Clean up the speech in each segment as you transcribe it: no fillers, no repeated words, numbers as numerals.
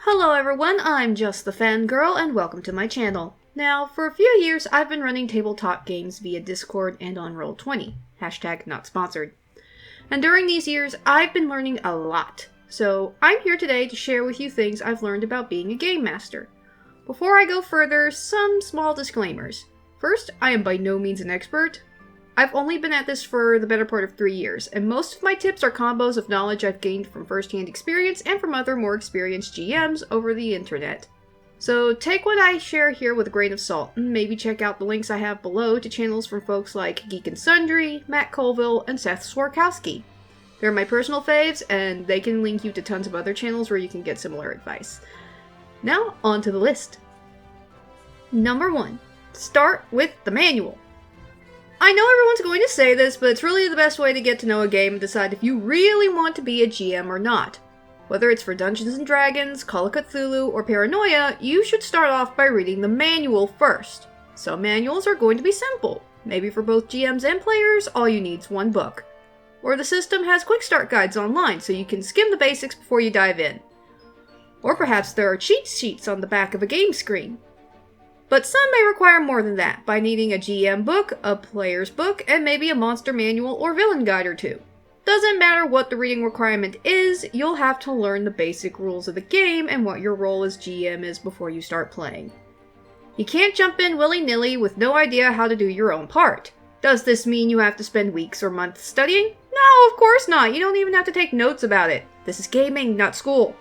Hello everyone, I'm just the Fangirl and welcome to my channel. Now, for a few years I've been running tabletop games via Discord and on Roll20, hashtag not sponsored. And during these years I've been learning a lot, so I'm here today to share with you things I've learned about being a game master. Before I go further, some small disclaimers. First, I am by no means an expert. I've only been at this for the better part of 3 years, and most of my tips are combos of knowledge I've gained from first-hand experience and from other more experienced GMs over the internet. So take what I share here with a grain of salt, and maybe check out the links I have below to channels from folks like Geek and Sundry, Matt Colville, and Seth Swarkowski. They're my personal faves, and they can link you to tons of other channels where you can get similar advice. Now, on to the list. Number 1. Start with the manual. I know everyone's going to say this, but it's really the best way to get to know a game and decide if you really want to be a GM or not. Whether it's for Dungeons & Dragons, Call of Cthulhu, or Paranoia, you should start off by reading the manual first. Some manuals are going to be simple. Maybe for both GMs and players, all you need is one book. Or the system has quick start guides online, so you can skim the basics before you dive in. Or perhaps there are cheat sheets on the back of a game screen. But some may require more than that, by needing a GM book, a player's book, and maybe a monster manual or villain guide or two. Doesn't matter what the reading requirement is, you'll have to learn the basic rules of the game and what your role as GM is before you start playing. You can't jump in willy-nilly with no idea how to do your own part. Does this mean you have to spend weeks or months studying? No, of course not. You don't even have to take notes about it. This is gaming, not school.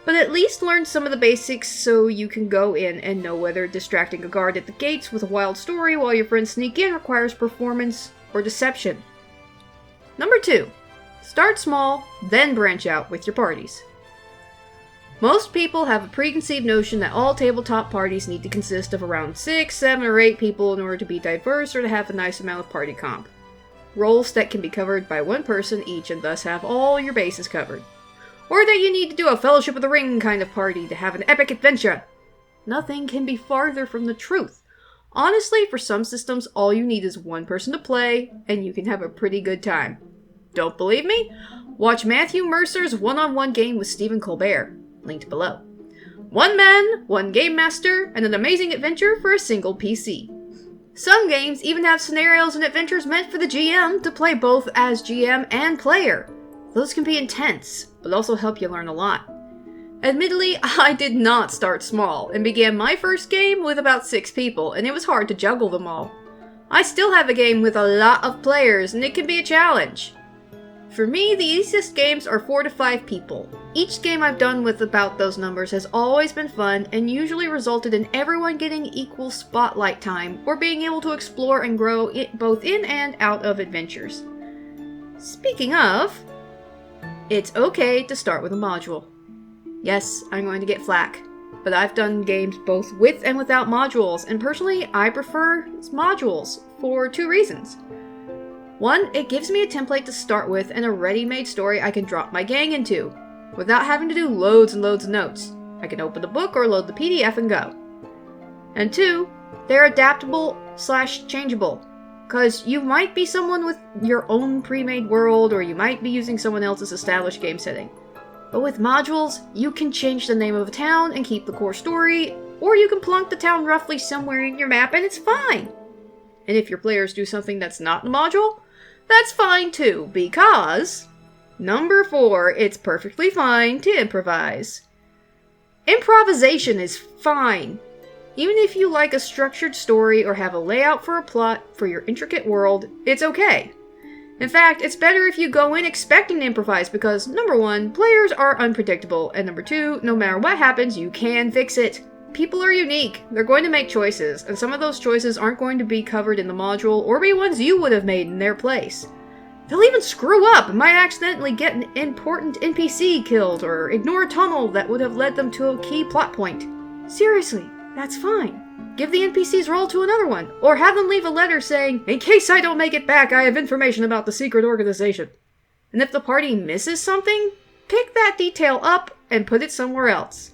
But at least learn some of the basics so you can go in and know whether distracting a guard at the gates with a wild story while your friends sneak in requires performance or deception. Number 2. Start small, then branch out with your parties. Most people have a preconceived notion that all tabletop parties need to consist of around 6, 7, or 8 people in order to be diverse or to have a nice amount of party comp. Roles that can be covered by one person each and thus have all your bases covered. Or that you need to do a Fellowship of the Ring kind of party to have an epic adventure. Nothing can be farther from the truth. Honestly, for some systems, all you need is one person to play, and you can have a pretty good time. Don't believe me? Watch Matthew Mercer's one-on-one game with Stephen Colbert, linked below. 1 man, 1 game master, and an amazing adventure for a single PC. Some games even have scenarios and adventures meant for the GM to play both as GM and player. Those can be intense, but also help you learn a lot. Admittedly, I did not start small, and began my first game with about 6 people, and it was hard to juggle them all. I still have a game with a lot of players, and it can be a challenge. For me, the easiest games are 4 to 5 people. Each game I've done with about those numbers has always been fun, and usually resulted in everyone getting equal spotlight time, or being able to explore and grow both in and out of adventures. Speaking of, it's okay to start with a module. Yes, I'm going to get flack, but I've done games both with and without modules, and personally, I prefer modules for 2 reasons. 1, it gives me a template to start with and a ready-made story I can drop my gang into, without having to do loads and loads of notes. I can open the book or load the PDF and go. And 2, they're adaptable/changeable. Because you might be someone with your own pre-made world, or you might be using someone else's established game setting. But with modules, you can change the name of a town and keep the core story, or you can plunk the town roughly somewhere in your map and it's fine. And if your players do something that's not in the module, that's fine too, because... Number 4, it's perfectly fine to improvise. Improvisation is fine. Even if you like a structured story or have a layout for a plot for your intricate world, it's okay. In fact, it's better if you go in expecting to improvise because, number 1, players are unpredictable, and number 2, no matter what happens, you can fix it. People are unique. They're going to make choices, and some of those choices aren't going to be covered in the module or be ones you would have made in their place. They'll even screw up and might accidentally get an important NPC killed or ignore a tunnel that would have led them to a key plot point. Seriously. That's fine. Give the NPC's role to another one, or have them leave a letter saying, "In case I don't make it back, I have information about the secret organization." And if the party misses something, pick that detail up and put it somewhere else.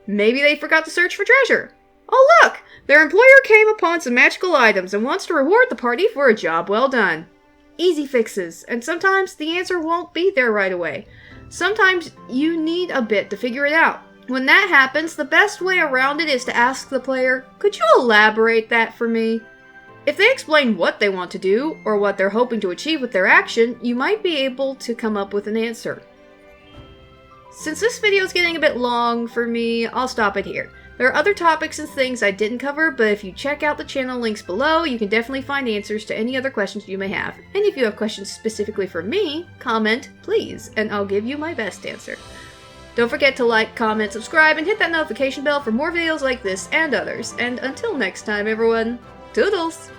Maybe they forgot to search for treasure. Oh look! Their employer came upon some magical items and wants to reward the party for a job well done. Easy fixes, and sometimes the answer won't be there right away. Sometimes you need a bit to figure it out. When that happens, the best way around it is to ask the player, could you elaborate that for me? If they explain what they want to do, or what they're hoping to achieve with their action, you might be able to come up with an answer. Since this video is getting a bit long for me, I'll stop it here. There are other topics and things I didn't cover, but if you check out the channel links below, you can definitely find answers to any other questions you may have. And if you have questions specifically for me, comment, please, and I'll give you my best answer. Don't forget to like, comment, subscribe, and hit that notification bell for more videos like this and others. And until next time, everyone, toodles!